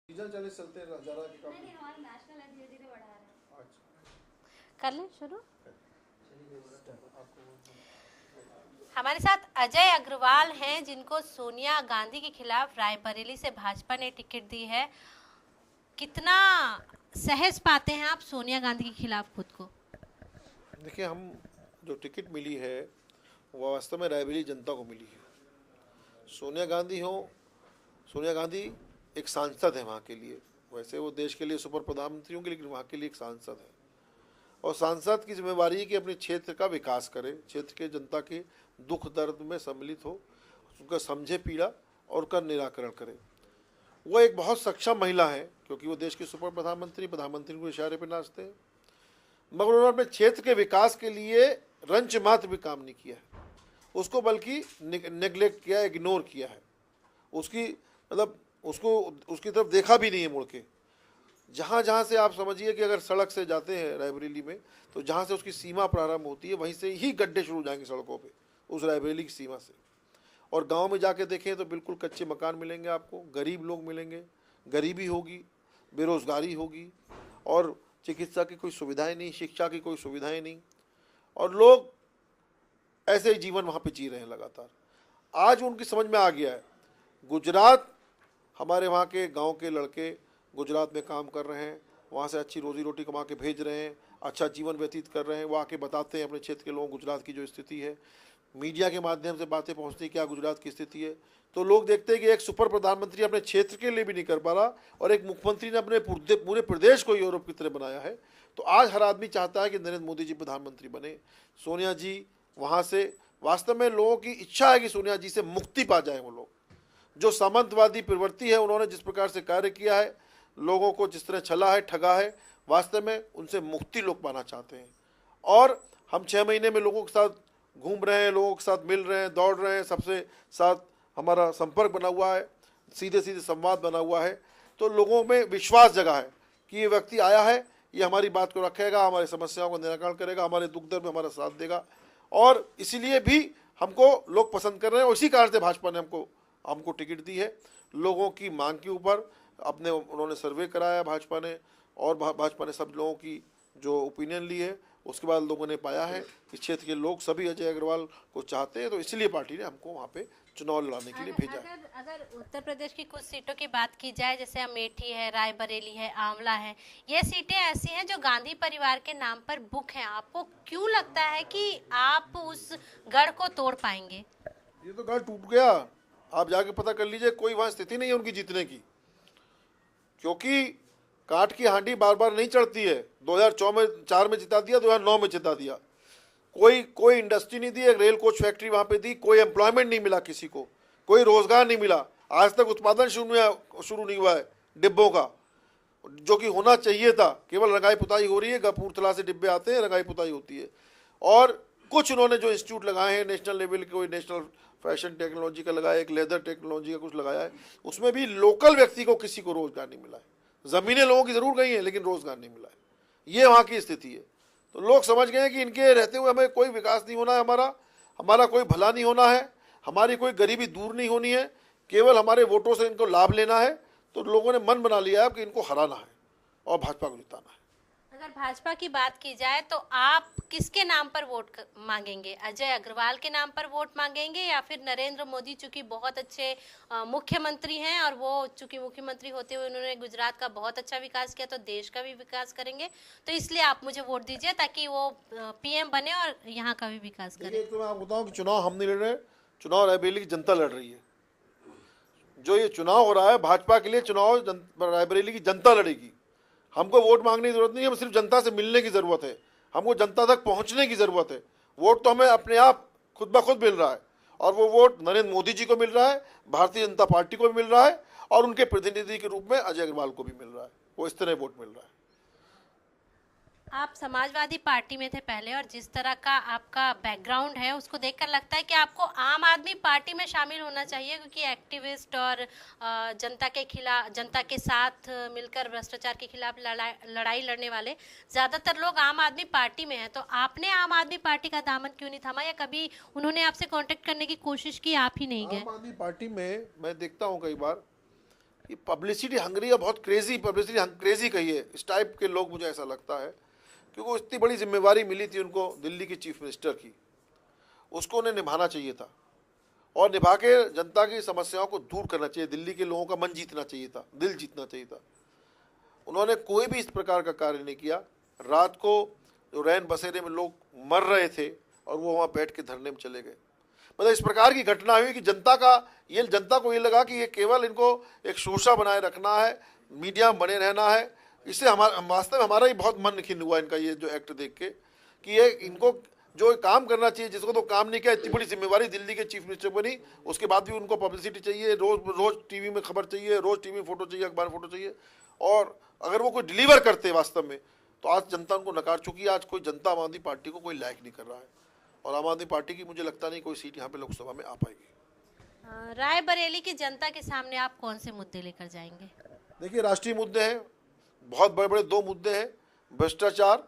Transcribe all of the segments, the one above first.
Diesel चले चलते हैं जरा के काम नहीं हमारा नेशनल है, धीरे धीरे बढ़ा रहे हैं। अच्छा कर लें शुरू। हमारे साथ अजय अग्रवाल हैं जिनको सोनिया गांधी के खिलाफ रायबरेली से भाजपा ने टिकट दी है। कितना सहज पाते हैं आप सोनिया गांधी के खिलाफ खुद को? देखिए, हम जो टिकट मिली है वो वास्तव में रायबरेली जनता को मिली है। सोनिया गांधी एक सांसद है वहाँ के लिए। वैसे वो देश के लिए सुपर प्रधानमंत्री होंगे, लेकिन वहाँ के लिए एक सांसद है और सांसद की जिम्मेवारी है कि अपने क्षेत्र का विकास करे, क्षेत्र के जनता के दुख दर्द में सम्मिलित हो, उनका समझे पीड़ा और उनका निराकरण करे। वो एक बहुत सक्षम महिला है क्योंकि वो देश के सुपर प्रधानमंत्री के इशारे पर नाचते हैं, मगर उन्होंने अपने क्षेत्र के विकास के लिए रंच मात्र भी काम नहीं किया है, उसको बल्कि नेग्लेक्ट किया, इग्नोर किया है। उसकी तरफ देखा भी नहीं है मुड़ के। जहाँ से आप समझिए कि अगर सड़क से जाते हैं रायबरेली में, तो जहाँ से उसकी सीमा प्रारंभ होती है वहीं से ही गड्ढे शुरू हो जाएंगे सड़कों पे, उस रायबरेली की सीमा से। और गांव में जाके देखें तो बिल्कुल कच्चे मकान मिलेंगे आपको, गरीब लोग मिलेंगे, गरीबी होगी, बेरोज़गारी होगी और चिकित्सा की कोई सुविधाएं नहीं, शिक्षा की कोई सुविधाएं नहीं, और लोग ऐसे ही जीवन वहाँ पे जी रहे हैं लगातार। आज उनकी समझ में आ गया है, गुजरात, हमारे वहाँ के गांव के लड़के गुजरात में काम कर रहे हैं, वहाँ से अच्छी रोजी रोटी कमा के भेज रहे हैं, अच्छा जीवन व्यतीत कर रहे हैं, वो आके बताते हैं अपने क्षेत्र के लोगों गुजरात की जो स्थिति है, मीडिया के माध्यम से बातें पहुँचती हैं क्या गुजरात की स्थिति है। तो लोग देखते हैं कि एक सुपर प्रधानमंत्री अपने क्षेत्र के लिए भी नहीं कर पा रहा और एक मुख्यमंत्री ने अपने पूरे प्रदेश को यूरोप की तरह बनाया है। तो आज हर आदमी चाहता है कि नरेंद्र मोदी जी प्रधानमंत्री बने, सोनिया जी वहाँ से, वास्तव में लोगों की इच्छा है कि सोनिया जी से मुक्ति पा जाए। वो लोग जो सामंतवादी प्रवृत्ति है, उन्होंने जिस प्रकार से कार्य किया है, लोगों को जिस तरह छला है, ठगा है, वास्तव में उनसे मुक्ति लोग पाना चाहते हैं। और हम 6 महीने में लोगों के साथ घूम रहे हैं, लोगों के साथ मिल रहे हैं, दौड़ रहे हैं, सबसे साथ हमारा संपर्क बना हुआ है, सीधे सीधे संवाद बना हुआ है। तो लोगों में विश्वास जगा है कि ये व्यक्ति आया है, ये हमारी बात को रखेगा, हमारी समस्याओं का निराकरण करेगा, हमारे दुख दर्द में हमारा साथ देगा, और इसीलिए भी हमको लोग पसंद कर रहे हैं। और इसी कारण से भाजपा ने हमको टिकट दी है। लोगों की मांग के ऊपर उन्होंने सर्वे कराया भाजपा ने, और भाजपा ने सब लोगों की जो ओपिनियन ली है, उसके बाद लोगों ने पाया है कि क्षेत्र के लोग सभी अजय अग्रवाल को चाहते हैं, तो इसलिए पार्टी ने हमको वहाँ पे चुनाव लड़ाने के लिए भेजा है। अगर उत्तर प्रदेश की कुछ सीटों की बात की जाए, जैसे अमेठी है, रायबरेली है, आंवला है, ये सीटें ऐसी हैं जो गांधी परिवार के नाम पर बुक हैं। आपको क्यों लगता है कि आप उस गढ़ को तोड़ पाएंगे? ये तो गढ़ टूट गया, आप जाके पता कर लीजिए, कोई वहाँ स्थिति नहीं है उनकी जीतने की, क्योंकि काठ की हांडी बार बार नहीं चढ़ती है। 2004 में जिता दिया, 2009 में जिता दिया, कोई इंडस्ट्री नहीं दी, एक रेल कोच फैक्ट्री वहाँ पे दी, कोई एम्प्लॉयमेंट नहीं मिला किसी को, कोई रोजगार नहीं मिला, आज तक उत्पादन शुरू नहीं हुआ है डिब्बों का, जो कि होना चाहिए था। केवल रंगाई पुताई हो रही है, कपूरथला से डिब्बे आते हैं, रंगाई पुताई होती है। और कुछ उन्होंने जो इंस्टीट्यूट लगाए हैं नेशनल लेवल के, कोई नेशनल फैशन टेक्नोलॉजी का लगाया, एक लेदर टेक्नोलॉजी का कुछ लगाया है, उसमें भी लोकल व्यक्ति को किसी को रोजगार नहीं मिला है। ज़मीनें लोगों की ज़रूर गई हैं, लेकिन रोजगार नहीं मिला है। ये वहाँ की स्थिति है। तो लोग समझ गए हैं कि इनके रहते हुए हमें कोई विकास नहीं होना है, हमारा कोई भला नहीं होना है, हमारी कोई गरीबी दूर नहीं होनी है, केवल हमारे वोटों से इनको लाभ लेना है। तो लोगों ने मन बना लिया है कि इनको हराना है और भाजपा को जिताना है। अगर भाजपा की बात की जाए तो आप किसके नाम पर वोट मांगेंगे? अजय अग्रवाल के नाम पर वोट मांगेंगे, या फिर नरेंद्र मोदी चूंकि बहुत अच्छे मुख्यमंत्री हैं और वो चूंकि मुख्यमंत्री होते हुए उन्होंने गुजरात का बहुत अच्छा विकास किया, तो देश का भी विकास करेंगे, तो इसलिए आप मुझे वोट दीजिए ताकि वो पीएम बने और यहाँ का भी विकास करें? तो मैं आपको बताऊँ कि चुनाव हम नहीं लड़ रहे, चुनाव रायबरेली की जनता लड़ रही है। जो ये चुनाव हो रहा है भाजपा के लिए, चुनाव रायबरेली की जनता लड़ेगी। हमको वोट मांगने की जरूरत नहीं है, हमें सिर्फ जनता से मिलने की ज़रूरत है, हमको जनता तक पहुंचने की ज़रूरत है। वोट तो हमें अपने आप खुद ब खुद मिल रहा है, और वो वोट नरेंद्र मोदी जी को मिल रहा है, भारतीय जनता पार्टी को भी मिल रहा है, और उनके प्रतिनिधि के रूप में अजय अग्रवाल को भी मिल रहा है। वो इस तरह वोट मिल रहा है। आप समाजवादी पार्टी में थे पहले, और जिस तरह का आपका बैकग्राउंड है उसको देखकर लगता है कि आपको आम आदमी पार्टी में शामिल होना चाहिए, क्योंकि एक्टिविस्ट और जनता के साथ मिलकर भ्रष्टाचार के खिलाफ लड़ाई लड़ने वाले ज़्यादातर लोग आम आदमी पार्टी में हैं। तो आपने आम आदमी पार्टी का दामन क्यों नहीं थामा, या कभी उन्होंने आपसे कॉन्टेक्ट करने की कोशिश की, आप ही नहीं गए? आम आदमी पार्टी में मैं देखता हूँ कई बार ये पब्लिसिटी हंग्री है, बहुत क्रेजी पब्लिसिटी क्रेजी कहिए, इस टाइप के लोग, मुझे ऐसा लगता है। क्योंकि इतनी बड़ी जिम्मेवारी मिली थी उनको दिल्ली की चीफ मिनिस्टर की, उसको उन्हें निभाना चाहिए था और निभा के जनता की समस्याओं को दूर करना चाहिए, दिल्ली के लोगों का मन जीतना चाहिए था, दिल जीतना चाहिए था। उन्होंने कोई भी इस प्रकार का कार्य नहीं किया। रात को जो रैन बसेरे में लोग मर रहे थे और वो वहाँ बैठ के धरने में चले गए। मतलब इस प्रकार की घटना हुई कि जनता को ये लगा कि ये केवल इनको एक शोषा बनाए रखना है, मीडिया में बने रहना है। इससे वास्तव में हमारा ही बहुत मन खिन्न हुआ इनका ये जो एक्ट देख के, कि ये इनको जो काम करना चाहिए, जिसको तो काम नहीं किया। इतनी बड़ी जिम्मेवारी दिल्ली के चीफ मिनिस्टर बनी, उसके बाद भी उनको पब्लिसिटी चाहिए, रोज टीवी में खबर चाहिए, रोज टीवी में फोटो चाहिए, अखबार फोटो चाहिए। और अगर वो कोई डिलीवर करते वास्तव में, तो आज जनता उनको नकार चुकी है। आज कोई जनता आम आदमी पार्टी को कोई लायक नहीं कर रहा है और आम आदमी पार्टी की मुझे लगता नहीं कोई सीट यहाँ पे लोकसभा में आ पाएगी। रायबरेली की जनता के सामने आप कौन से मुद्दे लेकर जाएंगे? देखिए, राष्ट्रीय मुद्दे हैं, बहुत बड़े बड़े दो मुद्दे हैं, भ्रष्टाचार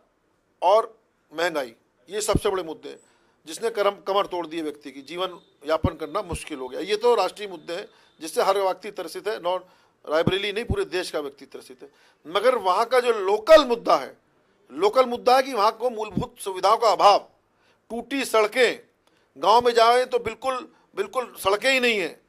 और महंगाई। ये सबसे बड़े मुद्दे हैं जिसने कमर तोड़ दी व्यक्ति की, जीवन यापन करना मुश्किल हो गया। ये तो राष्ट्रीय मुद्दे हैं जिससे हर व्यक्ति त्रसित है, नॉन रायबरेली नहीं, पूरे देश का व्यक्ति त्रसित है। मगर वहाँ का जो लोकल मुद्दा है कि वहाँ को मूलभूत सुविधाओं का अभाव, टूटी सड़कें, गांव में जाए तो बिल्कुल सड़कें ही नहीं है,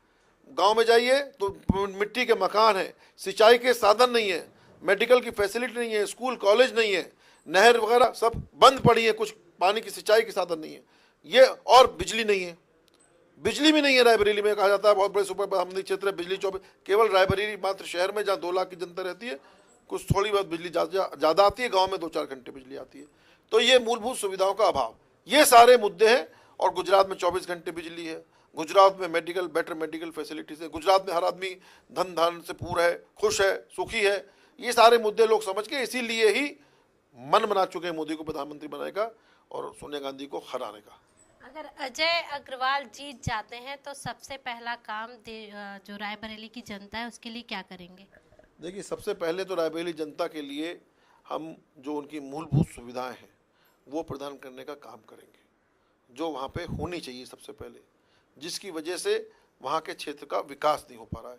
गांव में जाइए तो मिट्टी के मकान हैं, सिंचाई के साधन नहीं है, मेडिकल की फैसिलिटी नहीं है, स्कूल कॉलेज नहीं है, नहर वगैरह सब बंद पड़ी है, कुछ पानी की सिंचाई के साधन नहीं है, ये और बिजली नहीं है, बिजली भी नहीं है रायबरेली में। कहा जाता है बहुत बड़े सुपर आमदनी क्षेत्र है, बिजली 24, केवल रायबरेली मात्र शहर में जहाँ 2 लाख की जनता रहती है, कुछ थोड़ी बहुत बिजली ज़्यादा आती है, गांव में 2-4 घंटे बिजली आती है। तो ये मूलभूत सुविधाओं का अभाव, ये सारे मुद्दे हैं। और गुजरात में 24 घंटे बिजली है, गुजरात में बेटर मेडिकल फैसिलिटीज़ है, गुजरात में हर आदमी धन से पूरा है, खुश है, सुखी है। ये सारे मुद्दे लोग समझ के इसीलिए ही मन बना चुके हैं मोदी को प्रधानमंत्री बनाएगा और सोनिया गांधी को हराने का। अगर अजय अग्रवाल जीत जाते हैं तो सबसे पहला काम जो रायबरेली की जनता है उसके लिए क्या करेंगे? देखिए, सबसे पहले तो रायबरेली जनता के लिए हम जो उनकी मूलभूत सुविधाएं हैं वो प्रदान करने का काम करेंगे, जो वहाँ पे होनी चाहिए सबसे पहले, जिसकी वजह से वहाँ के क्षेत्र का विकास नहीं हो पा रहा है।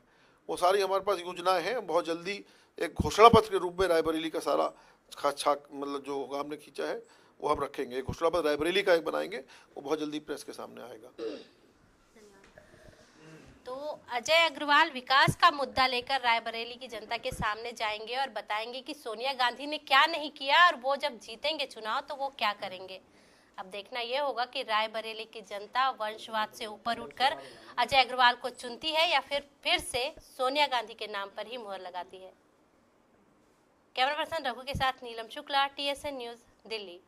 वो सारी हमारे पास योजनाएं हैं। बहुत जल्दी एक घोषणा पत्र के रूप में रायबरेली का सारा मतलब जो होगा हमने खींचा है वो हम रखेंगे। एक घोषणा पत्र रायबरेली का एक बनाएंगे, वो बहुत जल्दी प्रेस के सामने आएगा। तो अजय अग्रवाल विकास का मुद्दा लेकर रायबरेली की जनता के सामने जाएंगे और बताएंगे कि सोनिया गांधी ने क्या नहीं किया और वो जब जीतेंगे चुनाव तो वो क्या करेंगे। अब देखना यह होगा कि रायबरेली की जनता वंशवाद से ऊपर उठकर अजय अग्रवाल को चुनती है या फिर से सोनिया गांधी के नाम पर ही मुहर लगाती है। कैमरा पर्सन रघु के साथ नीलम शुक्ला, TSN न्यूज़, दिल्ली।